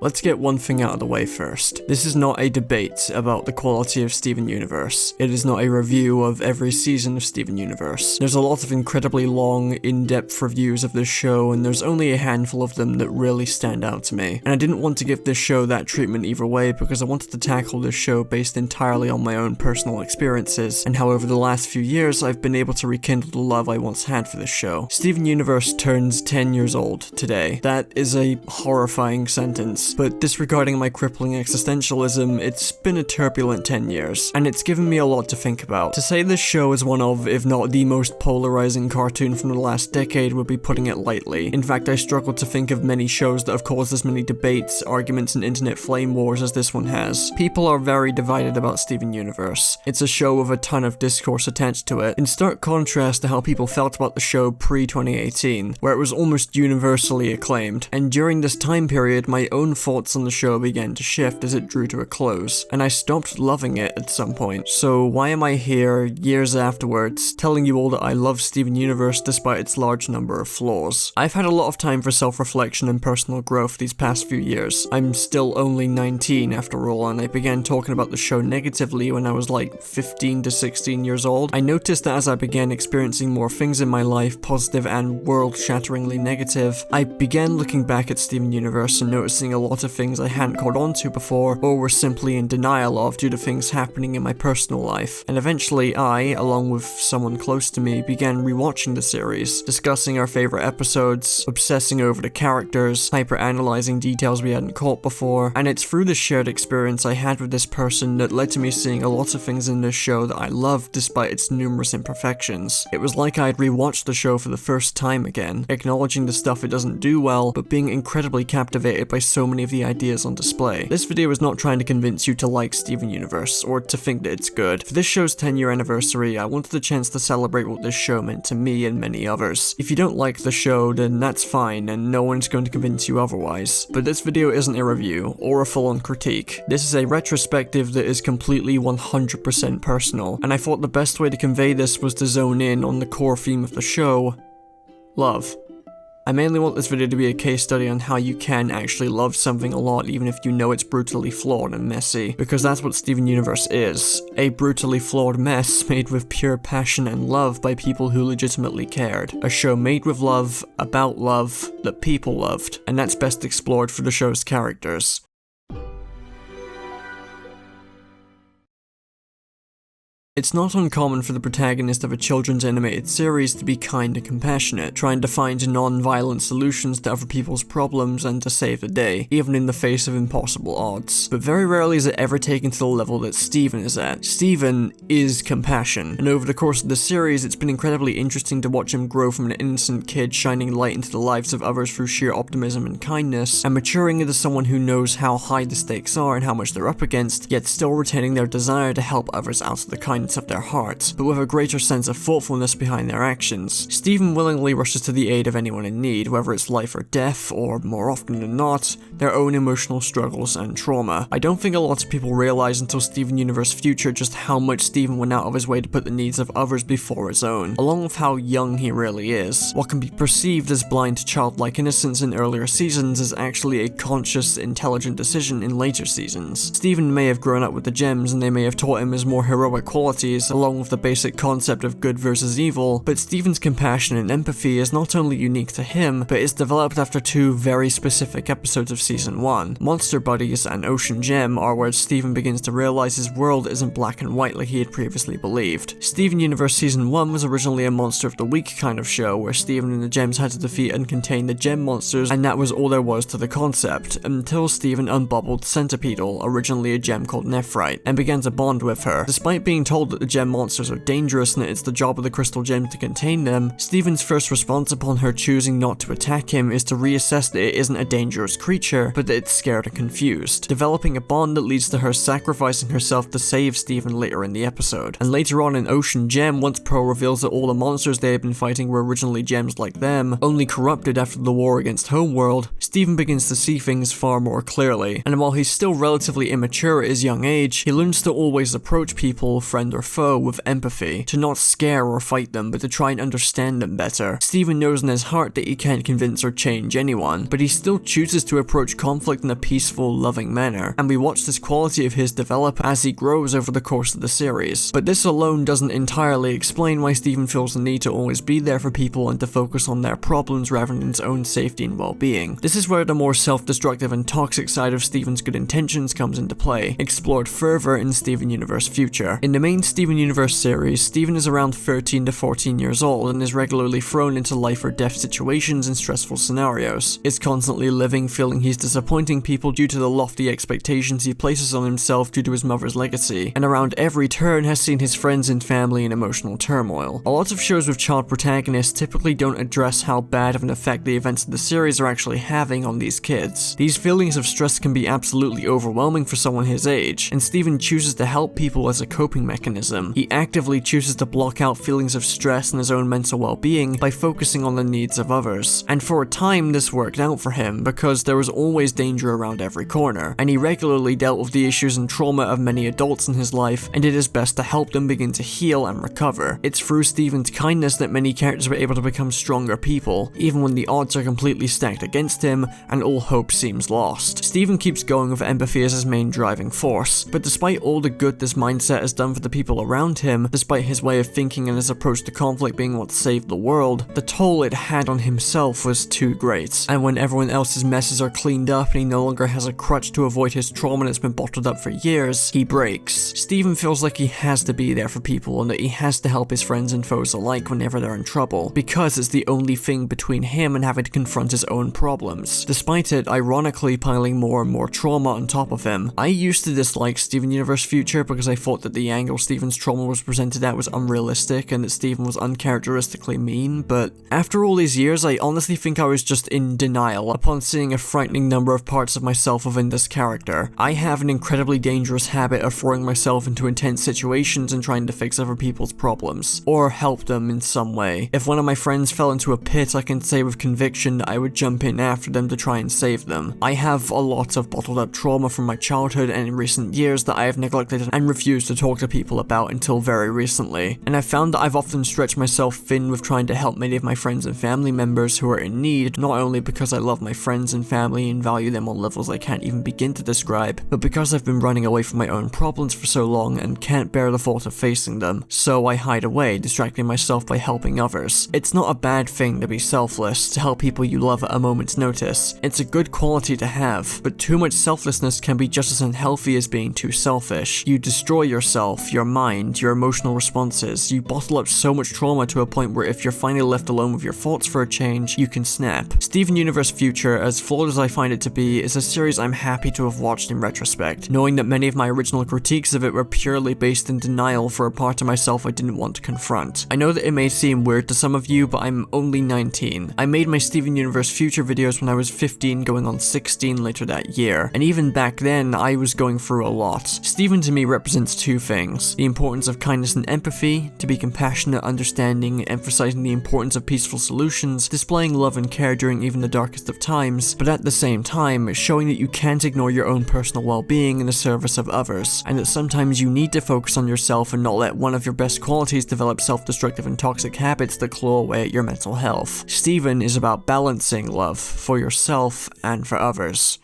let's get one thing out of the way first. This is not a debate about the quality of Steven Universe. It is not a review of every season of Steven Universe. There's a lot of incredibly long, in-depth reviews of this show, and there's only a handful of them that really stand out to me. And I didn't want to give this show that treatment either way because I wanted to tackle this show based entirely on my own personal experiences, and how over the last few years I've been able to rekindle the love I once had for this show. Steven Universe turns 10 years old today. That is a horrifying sentence, but disregarding my crippling existentialism, it's been a turbulent 10 years, and it's given me a lot to think about. To say this show is one of, if not the most polarizing cartoon from the last decade would be putting it lightly. In fact, I struggle to think of many shows that have caused as many debates, arguments, and internet flame wars as this one has. People are very divided about Steven Universe. It's a show with a ton of discourse attached to it, in stark contrast to how people felt about the show pre-2018, where it was almost universally acclaimed. And during this time period, my own thoughts on the show began to shift as it drew to a close, and I stopped loving it at some point. So why am I here, years afterwards, telling you all that I love Steven Universe despite its large number of flaws? I've had a lot of time for self-reflection and personal growth these past few years. I'm still only 19 after all, and I began talking about the show negatively when I was like 15 to 16 years old. I noticed that as I began experiencing more things in my life, positive and world-shatteringly negative, I began looking back at Steven Universe and noticing a lot of things I hadn't caught on to before, or were simply in denial of due to things happening in my personal life. And eventually I, along with someone close to me, began rewatching the series, discussing our favorite episodes, obsessing over the characters, hyper-analyzing details we hadn't caught before, and it's through the shared experience I had with this person that led to me seeing a lot of things in this show that I loved despite its numerous imperfections. It was like I had rewatched the show for the first time again, acknowledging the stuff it doesn't do well, but being incredibly captivated by so many of the ideas on display. This video is not trying to convince you to like Steven Universe, or to think that it's good. For this show's 10-year anniversary, I wanted the chance to celebrate what this show meant to me and many others. If you don't like the show, then that's fine, and no one's going to convince you otherwise. But this video isn't a review, or a full-on critique. This is a retrospective that is completely 100% personal, and I thought the best way to convey this was to zone in on the core theme of the show: love. I mainly want this video to be a case study on how you can actually love something a lot even if you know it's brutally flawed and messy, because that's what Steven Universe is. A brutally flawed mess made with pure passion and love by people who legitimately cared. A show made with love, about love, that people loved, and that's best explored through the show's characters. It's not uncommon for the protagonist of a children's animated series to be kind and compassionate, trying to find non-violent solutions to other people's problems and to save the day, even in the face of impossible odds. But very rarely is it ever taken to the level that Steven is at. Steven is compassion, and over the course of the series, it's been incredibly interesting to watch him grow from an innocent kid shining light into the lives of others through sheer optimism and kindness, and maturing into someone who knows how high the stakes are and how much they're up against, yet still retaining their desire to help others out of the kindness of their hearts, but with a greater sense of thoughtfulness behind their actions. Steven willingly rushes to the aid of anyone in need, whether it's life or death, or more often than not, their own emotional struggles and trauma. I don't think a lot of people realize until Steven Universe Future just how much Steven went out of his way to put the needs of others before his own, along with how young he really is. What can be perceived as blind childlike innocence in earlier seasons is actually a conscious, intelligent decision in later seasons. Steven may have grown up with the gems and they may have taught him his more heroic qualities, along with the basic concept of good versus evil, but Steven's compassion and empathy is not only unique to him, but is developed after two very specific episodes of Season 1. Monster Buddies and Ocean Gem are where Steven begins to realize his world isn't black and white like he had previously believed. Steven Universe Season 1 was originally a Monster of the Week kind of show, where Steven and the Gems had to defeat and contain the gem monsters, and that was all there was to the concept, until Steven unbubbled Centipedal, originally a gem called Nephrite, and began to bond with her. Despite being told that the gem monsters are dangerous and it's the job of the crystal gem to contain them, Steven's first response upon her choosing not to attack him is to reassess that it isn't a dangerous creature, but that it's scared and confused, developing a bond that leads to her sacrificing herself to save Steven later in the episode. And later on in Ocean Gem, once Pearl reveals that all the monsters they had been fighting were originally gems like them, only corrupted after the war against Homeworld, Steven begins to see things far more clearly, and while he's still relatively immature at his young age, he learns to always approach people, friends friend or foe with empathy, to not scare or fight them, but to try and understand them better. Steven knows in his heart that he can't convince or change anyone, but he still chooses to approach conflict in a peaceful, loving manner, and we watch this quality of his develop as he grows over the course of the series. But this alone doesn't entirely explain why Steven feels the need to always be there for people and to focus on their problems rather than his own safety and well-being. This is where the more self-destructive and toxic side of Steven's good intentions comes into play, explored further in Steven Universe Future. In the main Steven Universe series, Steven is around 13 to 14 years old and is regularly thrown into life or death situations and stressful scenarios. Is constantly living feeling he's disappointing people due to the lofty expectations he places on himself due to his mother's legacy, and around every turn has seen his friends and family in emotional turmoil. A lot of shows with child protagonists typically don't address how bad of an effect the events of the series are actually having on these kids. These feelings of stress can be absolutely overwhelming for someone his age, and Steven chooses to help people as a coping mechanism. He actively chooses to block out feelings of stress and his own mental well-being by focusing on the needs of others. And for a time this worked out for him because there was always danger around every corner, and he regularly dealt with the issues and trauma of many adults in his life and did his best to help them begin to heal and recover. It's through Steven's kindness that many characters were able to become stronger people, even when the odds are completely stacked against him and all hope seems lost. Steven keeps going with empathy as his main driving force, but despite all the good this mindset has done for the people around him, despite his way of thinking and his approach to conflict being what saved the world, the toll it had on himself was too great. And when everyone else's messes are cleaned up and he no longer has a crutch to avoid his trauma that's been bottled up for years, he breaks. Steven feels like he has to be there for people and that he has to help his friends and foes alike whenever they're in trouble, because it's the only thing between him and having to confront his own problems, despite it ironically piling more and more trauma on top of him. I used to dislike Steven Universe Future because I thought that the angle Steven's trauma was presented at was unrealistic and that Steven was uncharacteristically mean, but after all these years I honestly think I was just in denial upon seeing a frightening number of parts of myself within this character. I have an incredibly dangerous habit of throwing myself into intense situations and trying to fix other people's problems, or help them in some way. If one of my friends fell into a pit, I can say with conviction that I would jump in after them to try and save them. I have a lot of bottled up trauma from my childhood and in recent years that I have neglected and refused to talk to people about until very recently, and I've found that I've often stretched myself thin with trying to help many of my friends and family members who are in need, not only because I love my friends and family and value them on levels I can't even begin to describe, but because I've been running away from my own problems for so long and can't bear the thought of facing them. So I hide away, distracting myself by helping others. It's not a bad thing to be selfless, to help people you love at a moment's notice. It's a good quality to have, but too much selflessness can be just as unhealthy as being too selfish. You destroy yourself, your mind, your emotional responses. You bottle up so much trauma to a point where if you're finally left alone with your thoughts for a change, you can snap. Steven Universe Future, as flawed as I find it to be, is a series I'm happy to have watched in retrospect, knowing that many of my original critiques of it were purely based in denial for a part of myself I didn't want to confront. I know that it may seem weird to some of you, but I'm only 19. I made my Steven Universe Future videos when I was 15 going on 16 later that year, and even back then I was going through a lot. Steven to me represents two things: the importance of kindness and empathy, to be compassionate, understanding, emphasizing the importance of peaceful solutions, displaying love and care during even the darkest of times, but at the same time, showing that you can't ignore your own personal well-being in the service of others, and that sometimes you need to focus on yourself and not let one of your best qualities develop self-destructive and toxic habits that claw away at your mental health. Steven is about balancing love for yourself and for others.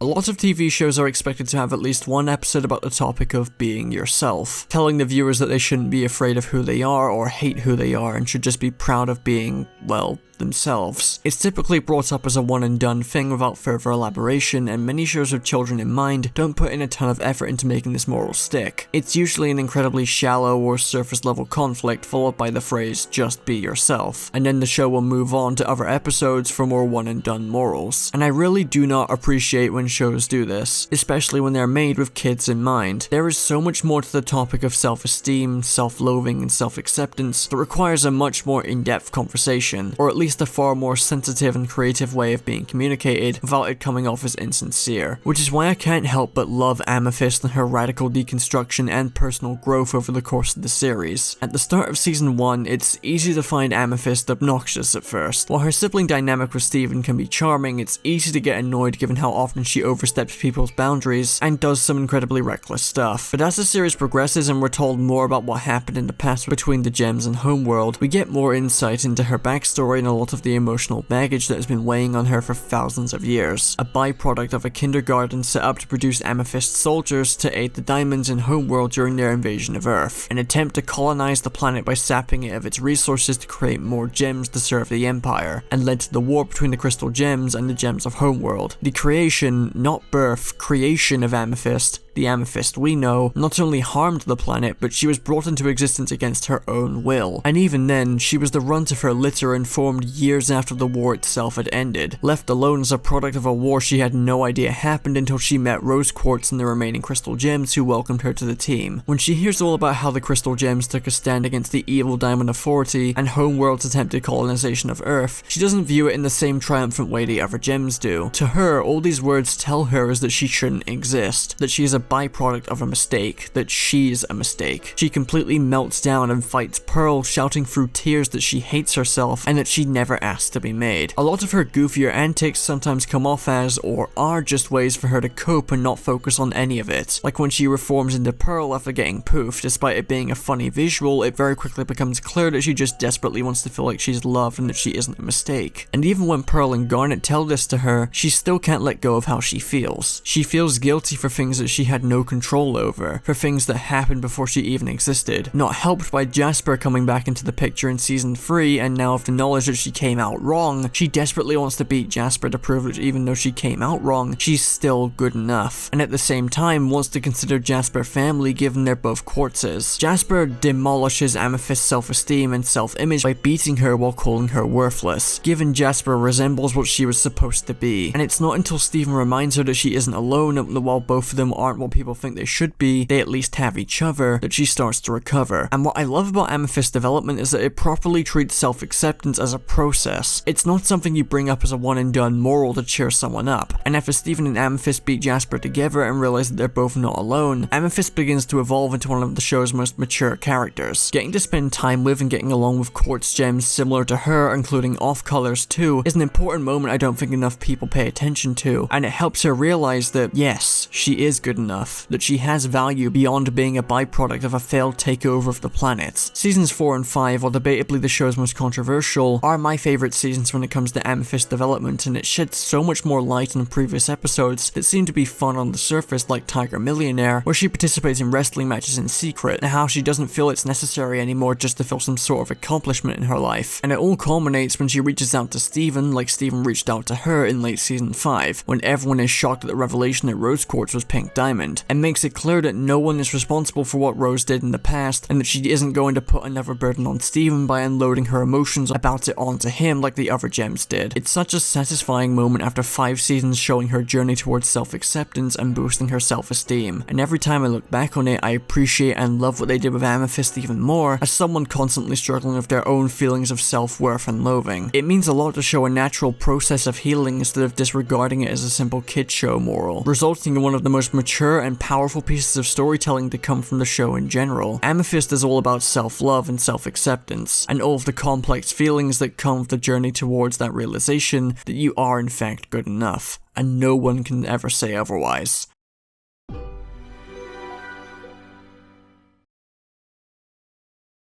A lot of TV shows are expected to have at least one episode about the topic of being yourself, telling the viewers that they shouldn't be afraid of who they are or hate who they are and should just be proud of being, well, themselves. It's typically brought up as a one and done thing without further elaboration, and many shows with children in mind don't put in a ton of effort into making this moral stick. It's usually an incredibly shallow or surface level conflict followed by the phrase, just be yourself, and then the show will move on to other episodes for more one and done morals. And I really do not appreciate when shows do this, especially when they're made with kids in mind. There is so much more to the topic of self-esteem, self-loathing, and self-acceptance that requires a much more in-depth conversation, or at least a far more sensitive and creative way of being communicated without it coming off as insincere, which is why I can't help but love Amethyst and her radical deconstruction and personal growth over the course of the series. At the start of season 1, it's easy to find Amethyst obnoxious at first. While her sibling dynamic with Steven can be charming, it's easy to get annoyed given how often she she oversteps people's boundaries and does some incredibly reckless stuff. But as the series progresses and we're told more about what happened in the past between the gems and Homeworld, we get more insight into her backstory and a lot of the emotional baggage that has been weighing on her for thousands of years. A byproduct of a kindergarten set up to produce Amethyst soldiers to aid the diamonds in Homeworld during their invasion of Earth. An attempt to colonize the planet by sapping it of its resources to create more gems to serve the Empire, and led to the war between the crystal gems and the gems of Homeworld. The creation, not birth, creation of Amethyst, the Amethyst we know, not only harmed the planet, but she was brought into existence against her own will. And even then, she was the runt of her litter and formed years after the war itself had ended, left alone as a product of a war she had no idea happened until she met Rose Quartz and the remaining crystal gems who welcomed her to the team. When she hears all about how the crystal gems took a stand against the evil Diamond Authority and Homeworld's attempted colonization of Earth, she doesn't view it in the same triumphant way the other gems do. To her, all these words tell her is that she shouldn't exist, that she is a byproduct of a mistake, that she's a mistake. She completely melts down and fights Pearl, shouting through tears that she hates herself and that she never asked to be made. A lot of her goofier antics sometimes come off as, or are just ways for her to cope and not focus on any of it. Like when she reforms into Pearl after getting poofed, despite it being a funny visual, it very quickly becomes clear that she just desperately wants to feel like she's loved and that she isn't a mistake. And even when Pearl and Garnet tell this to her, she still can't let go of how she feels. She feels guilty for things that she had no control over, for things that happened before she even existed. Not helped by Jasper coming back into the picture in season 3, and now with the knowledge that she came out wrong, she desperately wants to beat Jasper to prove that even though she came out wrong, she's still good enough. And at the same time, wants to consider Jasper family given they're both quartzes. Jasper demolishes Amethyst's self-esteem and self-image by beating her while calling her worthless. Given Jasper resembles what she was supposed to be. And it's not until Steven reminds her that she isn't alone, and that while both of them aren't what people think they should be, they at least have each other, that she starts to recover. And what I love about Amethyst's development is that it properly treats self-acceptance as a process. It's not something you bring up as a one and done moral to cheer someone up. And after Steven and Amethyst beat Jasper together and realize that they're both not alone, Amethyst begins to evolve into one of the show's most mature characters. Getting to spend time with and getting along with quartz gems similar to her, including off-colors too, is an important moment I don't think enough people pay attention to, and it helps her realize that, yes, she is good enough, that she has value beyond being a byproduct of a failed takeover of the planet. Seasons 4 and 5, while debatably the show's most controversial, are my favourite seasons when it comes to Amethyst development, and it sheds so much more light on previous episodes that seem to be fun on the surface, like Tiger Millionaire, where she participates in wrestling matches in secret, and how she doesn't feel it's necessary anymore just to feel some sort of accomplishment in her life. And it all culminates when she reaches out to Steven, like Steven reached out to her in late season 5, when everyone is shocked at the revelation that Rose Quartz was Pink Diamond, and makes it clear that no one is responsible for what Rose did in the past, and that she isn't going to put another burden on Steven by unloading her emotions about it onto him like the other gems did. It's such a satisfying moment after 5 seasons showing her journey towards self-acceptance and boosting her self-esteem, and every time I look back on it, I appreciate and love what they did with Amethyst even more, as someone constantly struggling with their own feelings of self-worth and loathing. It means a lot to show a natural process of healing instead of disregarding it as a simple kid show moral, resulting in one of the most mature and powerful pieces of storytelling to come from the show in general. Amethyst is all about self-love and self-acceptance, and all of the complex feelings that come with the journey towards that realization that you are in fact good enough, and no one can ever say otherwise.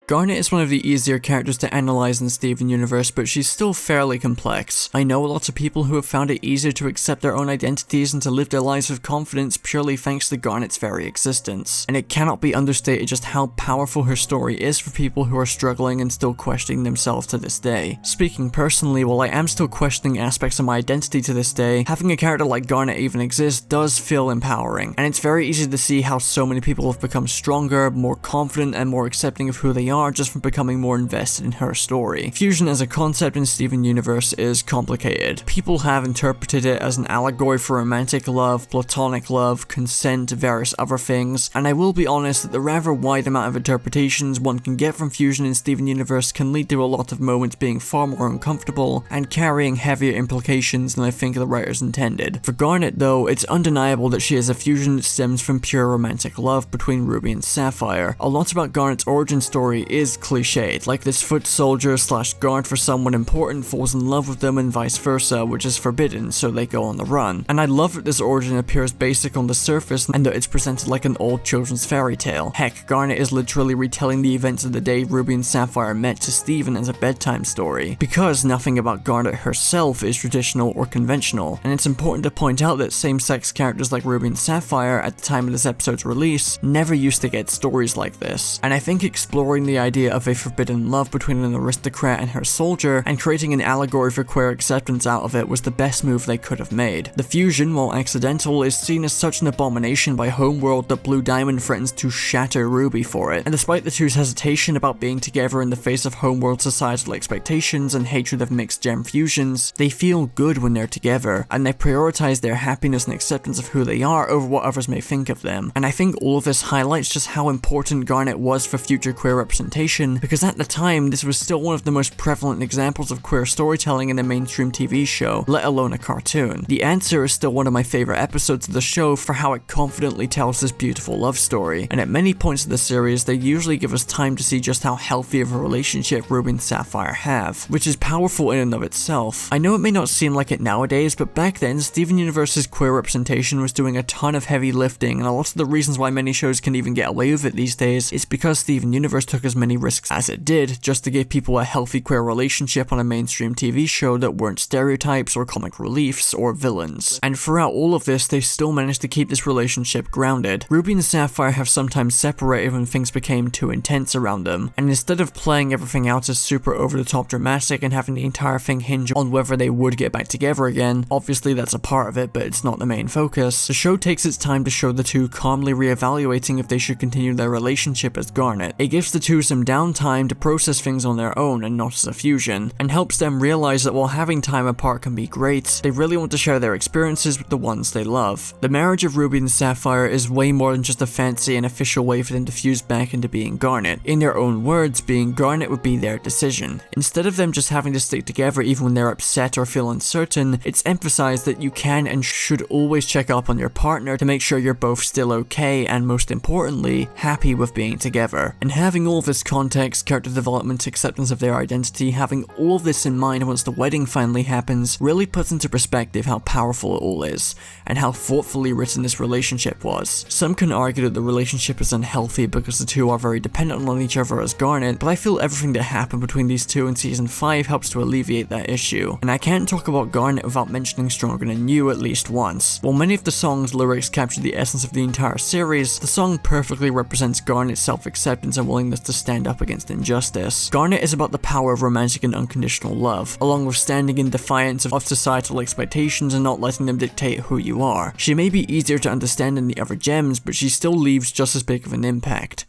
Garnet is one of the easier characters to analyze in the Steven universe, but she's still fairly complex. I know a lot of people who have found it easier to accept their own identities and to live their lives with confidence purely thanks to Garnet's very existence, and it cannot be understated just how powerful her story is for people who are struggling and still questioning themselves to this day. Speaking personally, while I am still questioning aspects of my identity to this day, having a character like Garnet even exist does feel empowering, and it's very easy to see how so many people have become stronger, more confident, and more accepting of who they are just from becoming more invested in her story. Fusion as a concept in Steven Universe is complicated. People have interpreted it as an allegory for romantic love, platonic love, consent, various other things, and I will be honest that the rather wide amount of interpretations one can get from Fusion in Steven Universe can lead to a lot of moments being far more uncomfortable and carrying heavier implications than I think the writers intended. For Garnet though, it's undeniable that she is a fusion that stems from pure romantic love between Ruby and Sapphire. A lot about Garnet's origin story is cliched, like this foot soldier slash guard for someone important falls in love with them and vice versa, which is forbidden, so they go on the run. And I love that this origin appears basic on the surface and that it's presented like an old children's fairy tale. Heck, Garnet is literally retelling the events of the day Ruby and Sapphire met to Steven as a bedtime story, because nothing about Garnet herself is traditional or conventional, and it's important to point out that same-sex characters like Ruby and Sapphire at the time of this episode's release never used to get stories like this, and I think exploring the idea of a forbidden love between an aristocrat and her soldier and creating an allegory for queer acceptance out of it was the best move they could have made. The fusion, while accidental, is seen as such an abomination by Homeworld that Blue Diamond threatens to shatter Ruby for it, and despite the two's hesitation about being together in the face of Homeworld societal expectations and hatred of mixed gem fusions, they feel good when they're together, and they prioritize their happiness and acceptance of who they are over what others may think of them. And I think all of this highlights just how important Garnet was for future queer representation, because at the time this was still one of the most prevalent examples of queer storytelling in a mainstream TV show, let alone a cartoon. The Answer is still one of my favorite episodes of the show for how it confidently tells this beautiful love story, and at many points of the series they usually give us time to see just how healthy of a relationship Ruby and Sapphire have, which is powerful in and of itself. I know it may not seem like it nowadays, but back then Steven Universe's queer representation was doing a ton of heavy lifting, and a lot of the reasons why many shows can even get away with it these days is because Steven Universe took as many risks as it did just to give people a healthy queer relationship on a mainstream TV show that weren't stereotypes or comic reliefs or villains. And throughout all of this, they still managed to keep this relationship grounded. Ruby and Sapphire have sometimes separated when things became too intense around them, and instead of playing everything out as super over-the-top dramatic and having the entire thing hinge on whether they would get back together again, obviously that's a part of it, but it's not the main focus, the show takes its time to show the two calmly reevaluating if they should continue their relationship as Garnet. It gives the two some downtime to process things on their own and not as a fusion, and helps them realize that while having time apart can be great, they really want to share their experiences with the ones they love. The marriage of Ruby and Sapphire is way more than just a fancy and official way for them to fuse back into being Garnet. In their own words, being Garnet would be their decision. Instead of them just having to stick together even when they're upset or feel uncertain, it's emphasized that you can and should always check up on your partner to make sure you're both still okay and, most importantly, happy with being together. And having all this context, character development, acceptance of their identity, having all of this in mind once the wedding finally happens, really puts into perspective how powerful it all is, and how thoughtfully written this relationship was. Some can argue that the relationship is unhealthy because the two are very dependent on each other as Garnet, but I feel everything that happened between these two in season 5 helps to alleviate that issue. And I can't talk about Garnet without mentioning Stronger Than You at least once. While many of the song's lyrics capture the essence of the entire series, the song perfectly represents Garnet's self-acceptance and willingness to stand up against injustice. Garnet is about the power of romantic and unconditional love, along with standing in defiance of societal expectations and not letting them dictate who you are. She may be easier to understand than the other gems, but she still leaves just as big of an impact.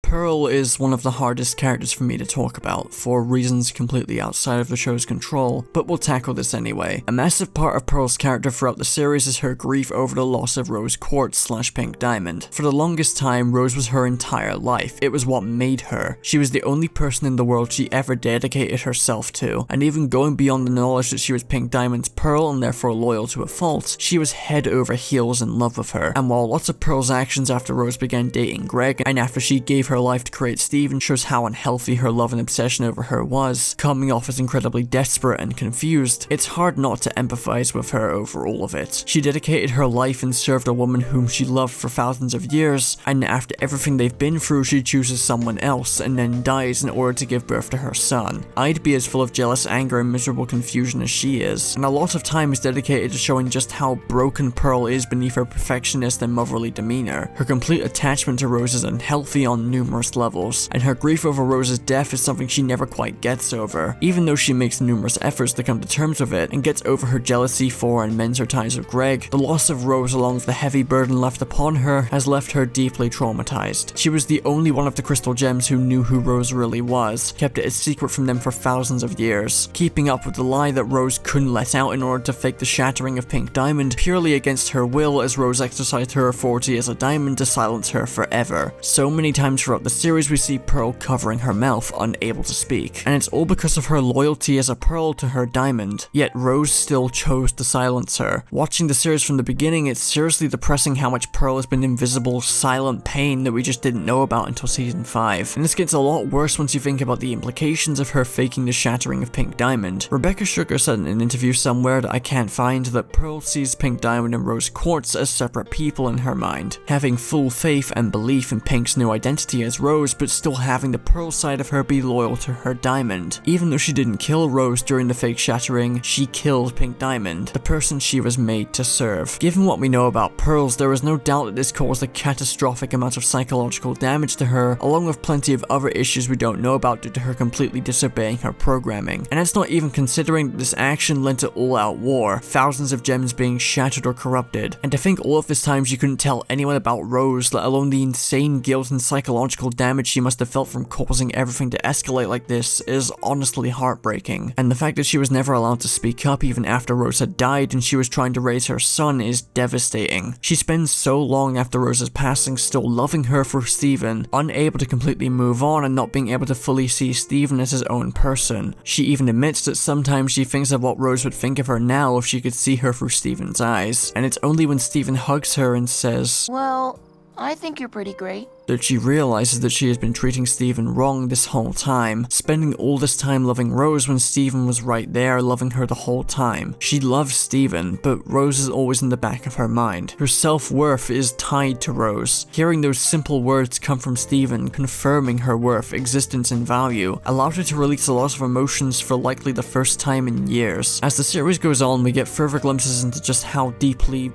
Pearl is one of the hardest characters for me to talk about, for reasons completely outside of the show's control, but we'll tackle this anyway. A massive part of Pearl's character throughout the series is her grief over the loss of Rose Quartz slash Pink Diamond. For the longest time, Rose was her entire life. It was what made her. She was the only person in the world she ever dedicated herself to, and even going beyond the knowledge that she was Pink Diamond's Pearl and therefore loyal to a fault, she was head over heels in love with her. And while lots of Pearl's actions after Rose began dating Greg, and after she gave her life to create Steven shows how unhealthy her love and obsession over her was, coming off as incredibly desperate and confused, it's hard not to empathize with her over all of it. She dedicated her life and served a woman whom she loved for thousands of years, and after everything they've been through, she chooses someone else and then dies in order to give birth to her son. I'd be as full of jealous anger and miserable confusion as she is, and a lot of time is dedicated to showing just how broken Pearl is beneath her perfectionist and motherly demeanor. Her complete attachment to Rose is unhealthy on numerous levels, and her grief over Rose's death is something she never quite gets over, even though she makes numerous efforts to come to terms with it and gets over her jealousy for and mends her ties with Greg. The loss of Rose, along with the heavy burden left upon her, has left her deeply traumatized. She was the only one of the Crystal Gems who knew who Rose really was, kept it a secret from them for thousands of years, keeping up with the lie that Rose couldn't let out in order to fake the shattering of Pink Diamond purely against her will, as Rose exercised her authority as a diamond to silence her forever. So many times throughout throughout the series we see Pearl covering her mouth, unable to speak, and it's all because of her loyalty as a Pearl to her diamond, yet Rose still chose to silence her. Watching the series from the beginning, it's seriously depressing how much Pearl has been invisible, silent pain that we just didn't know about until season 5, and this gets a lot worse once you think about the implications of her faking the shattering of Pink Diamond. Rebecca Sugar said in an interview somewhere that I can't find that Pearl sees Pink Diamond and Rose Quartz as separate people in her mind, having full faith and belief in Pink's new identity as Rose, but still having the Pearl side of her be loyal to her diamond. Even though she didn't kill Rose during the fake shattering, she killed Pink Diamond, the person she was made to serve. Given what we know about Pearls, there is no doubt that this caused a catastrophic amount of psychological damage to her, along with plenty of other issues we don't know about due to her completely disobeying her programming. And it's not even considering that this action led to all-out war, thousands of gems being shattered or corrupted. And to think all of this time she couldn't tell anyone about Rose, let alone the insane guilt and psychological damage she must have felt from causing everything to escalate like this, is honestly heartbreaking. And the fact that she was never allowed to speak up even after Rose had died and she was trying to raise her son is devastating. She spends so long after Rose's passing still loving her for Steven, unable to completely move on and not being able to fully see Steven as his own person. She even admits that sometimes she thinks of what Rose would think of her now if she could see her through Steven's eyes, and it's only when Steven hugs her and says, "Well, I think you're pretty great," that she realizes that she has been treating Steven wrong this whole time, spending all this time loving Rose when Steven was right there loving her the whole time. She loves Steven, but Rose is always in the back of her mind. Her self-worth is tied to Rose. Hearing those simple words come from Steven, confirming her worth, existence, and value, allowed her to release a lot of emotions for likely the first time in years. As the series goes on, we get further glimpses into just how deeply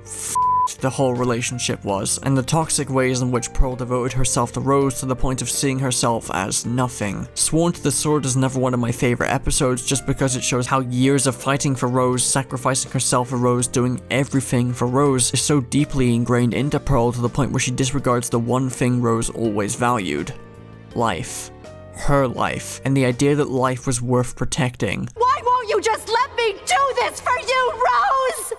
the whole relationship was, and the toxic ways in which Pearl devoted herself to Rose to the point of seeing herself as nothing. Sworn to the Sword is never one of my favorite episodes just because it shows how years of fighting for Rose, sacrificing herself for Rose, doing everything for Rose is so deeply ingrained into Pearl to the point where she disregards the one thing Rose always valued: life. Her life, and the idea that life was worth protecting. "Why won't you just let me do this for you, Rose?"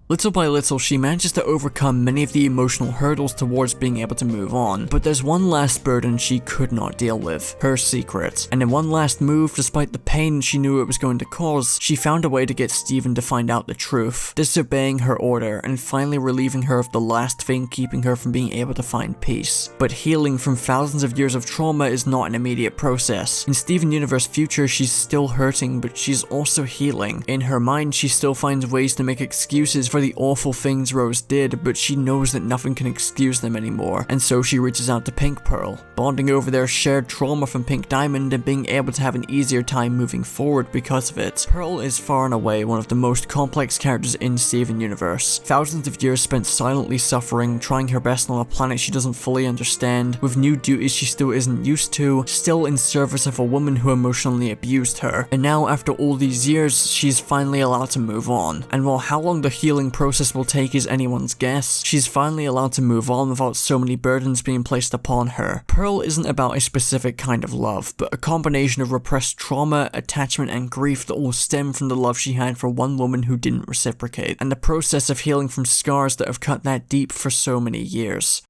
Little by little, she manages to overcome many of the emotional hurdles towards being able to move on, but there's one last burden she could not deal with: her secret. And in one last move, despite the pain she knew it was going to cause, she found a way to get Steven to find out the truth, disobeying her order, and finally relieving her of the last thing keeping her from being able to find peace. But healing from thousands of years of trauma is not an immediate process. In Steven Universe Future, she's still hurting, but she's also healing. In her mind, she still finds ways to make excuses for the awful things Rose did, but she knows that nothing can excuse them anymore, and so she reaches out to Pink Pearl, bonding over their shared trauma from Pink Diamond and being able to have an easier time moving forward because of it. Pearl is far and away one of the most complex characters in Steven Universe. Thousands of years spent silently suffering, trying her best on a planet she doesn't fully understand, with new duties she still isn't used to, still in service of a woman who emotionally abused her. And now, after all these years, she's finally allowed to move on. And while how long the healing process will take is anyone's guess, she's finally allowed to move on without so many burdens being placed upon her. Pearl isn't about a specific kind of love, but a combination of repressed trauma, attachment, and grief that all stem from the love she had for one woman who didn't reciprocate, and the process of healing from scars that have cut that deep for so many years.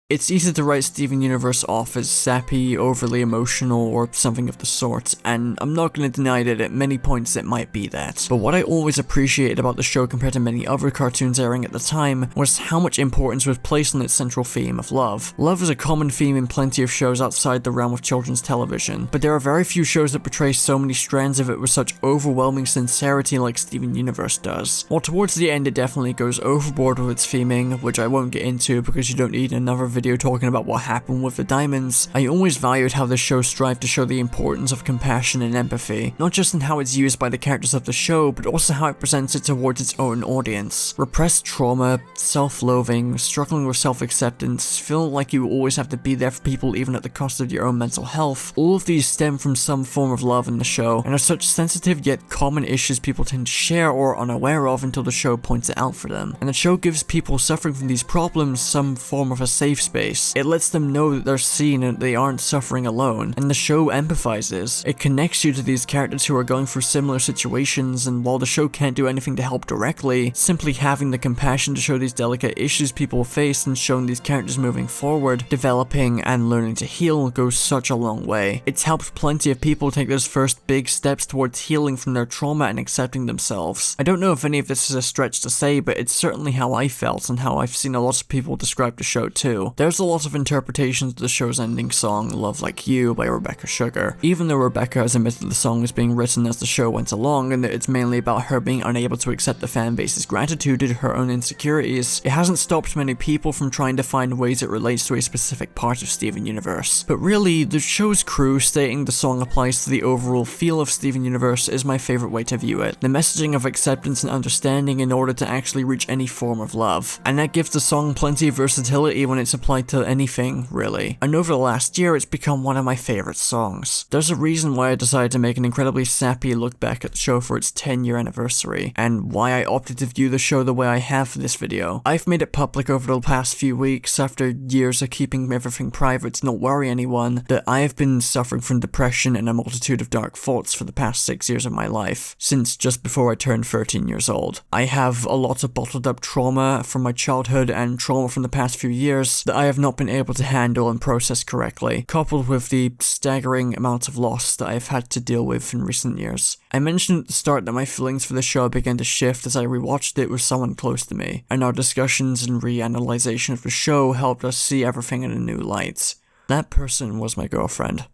It's easy to write Steven Universe off as sappy, overly emotional, or something of the sort, and I'm not going to deny that at many points it might be that. But what I always appreciated about the show compared to many other cartoons airing at the time was how much importance was placed on its central theme of love. Love is a common theme in plenty of shows outside the realm of children's television, but there are very few shows that portray so many strands of it with such overwhelming sincerity like Steven Universe does. While towards the end it definitely goes overboard with its theming, which I won't get into because you don't need another video talking about what happened with the diamonds, I always valued how the show strived to show the importance of compassion and empathy, not just in how it's used by the characters of the show, but also how it presents it towards its own audience. Repressed trauma, self-loathing, struggling with self-acceptance, feeling like you always have to be there for people even at the cost of your own mental health, all of these stem from some form of love in the show, and are such sensitive yet common issues people tend to share or are unaware of until the show points it out for them. And the show gives people suffering from these problems some form of a safe space. It lets them know that they're seen and they aren't suffering alone, and the show empathizes. It connects you to these characters who are going through similar situations, and while the show can't do anything to help directly, simply having the compassion to show these delicate issues people face and showing these characters moving forward, developing and learning to heal goes such a long way. It's helped plenty of people take those first big steps towards healing from their trauma and accepting themselves. I don't know if any of this is a stretch to say, but it's certainly how I felt and how I've seen a lot of people describe the show too. There's a lot of interpretations of the show's ending song, Love Like You by Rebecca Sugar. Even though Rebecca has admitted the song was being written as the show went along and that it's mainly about her being unable to accept the fanbase's gratitude due to her own insecurities, it hasn't stopped many people from trying to find ways it relates to a specific part of Steven Universe. But really, the show's crew stating the song applies to the overall feel of Steven Universe is my favorite way to view it. The messaging of acceptance and understanding in order to actually reach any form of love. And that gives the song plenty of versatility when it's applied to anything, really. And over the last year, it's become one of my favorite songs. There's a reason why I decided to make an incredibly sappy look back at the show for its 10-year anniversary, and why I opted to view the show the way I have for this video. I've made it public over the past few weeks, after years of keeping everything private to not worry anyone, that I have been suffering from depression and a multitude of dark thoughts for the past 6 years of my life, since just before I turned 13 years old. I have a lot of bottled up trauma from my childhood and trauma from the past few years that I have not been able to handle and process correctly, coupled with the staggering amount of loss that I have had to deal with in recent years. I mentioned at the start that my feelings for the show began to shift as I rewatched it with someone close to me, and our discussions and reanalyzation of the show helped us see everything in a new light. That person was my girlfriend.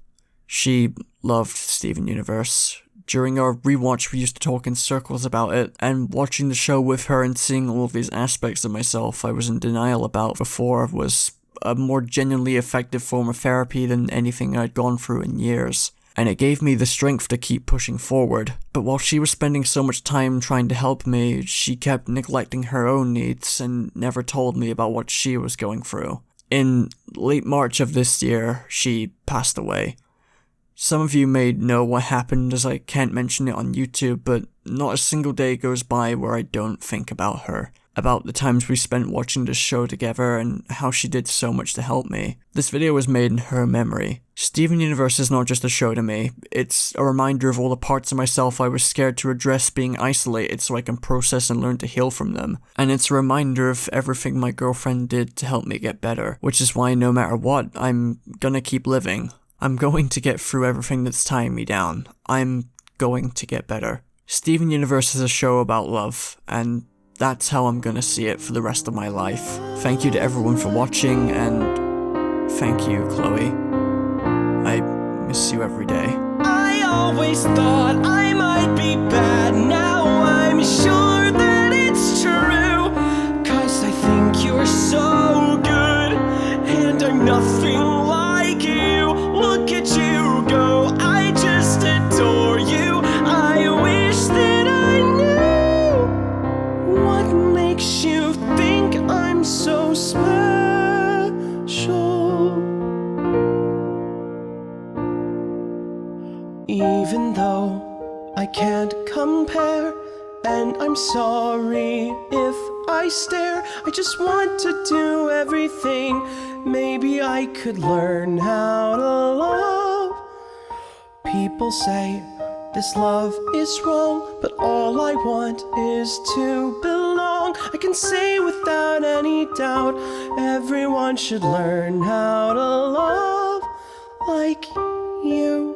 She loved Steven Universe. During our rewatch, we used to talk in circles about it, and watching the show with her and seeing all of these aspects of myself I was in denial about before was a more genuinely effective form of therapy than anything I'd gone through in years. And it gave me the strength to keep pushing forward. But while she was spending so much time trying to help me, she kept neglecting her own needs and never told me about what she was going through. In late March of this year, she passed away. Some of you may know what happened, as I can't mention it on YouTube, but not a single day goes by where I don't think about her. About the times we spent watching this show together and how she did so much to help me. This video was made in her memory. Steven Universe is not just a show to me, it's a reminder of all the parts of myself I was scared to address being isolated so I can process and learn to heal from them. And it's a reminder of everything my girlfriend did to help me get better, which is why no matter what, I'm gonna keep living. I'm going to get through everything that's tying me down. I'm going to get better. Steven Universe is a show about love, and that's how I'm gonna see it for the rest of my life. Thank you to everyone for watching, and thank you, Chloe. I miss you every day. I always thought I might be bad, now I'm sure that it's true. 'Cause I think you're so good, and I'm nothing like you. Look at you go, I just adore you. I wish that I knew what makes you think I'm so special. Even though I can't compare, and I'm sorry if I stare, I just want to do everything. Maybe I could learn how to love. People say this love is wrong, but all I want is to belong. I can say without any doubt, everyone should learn how to love like you.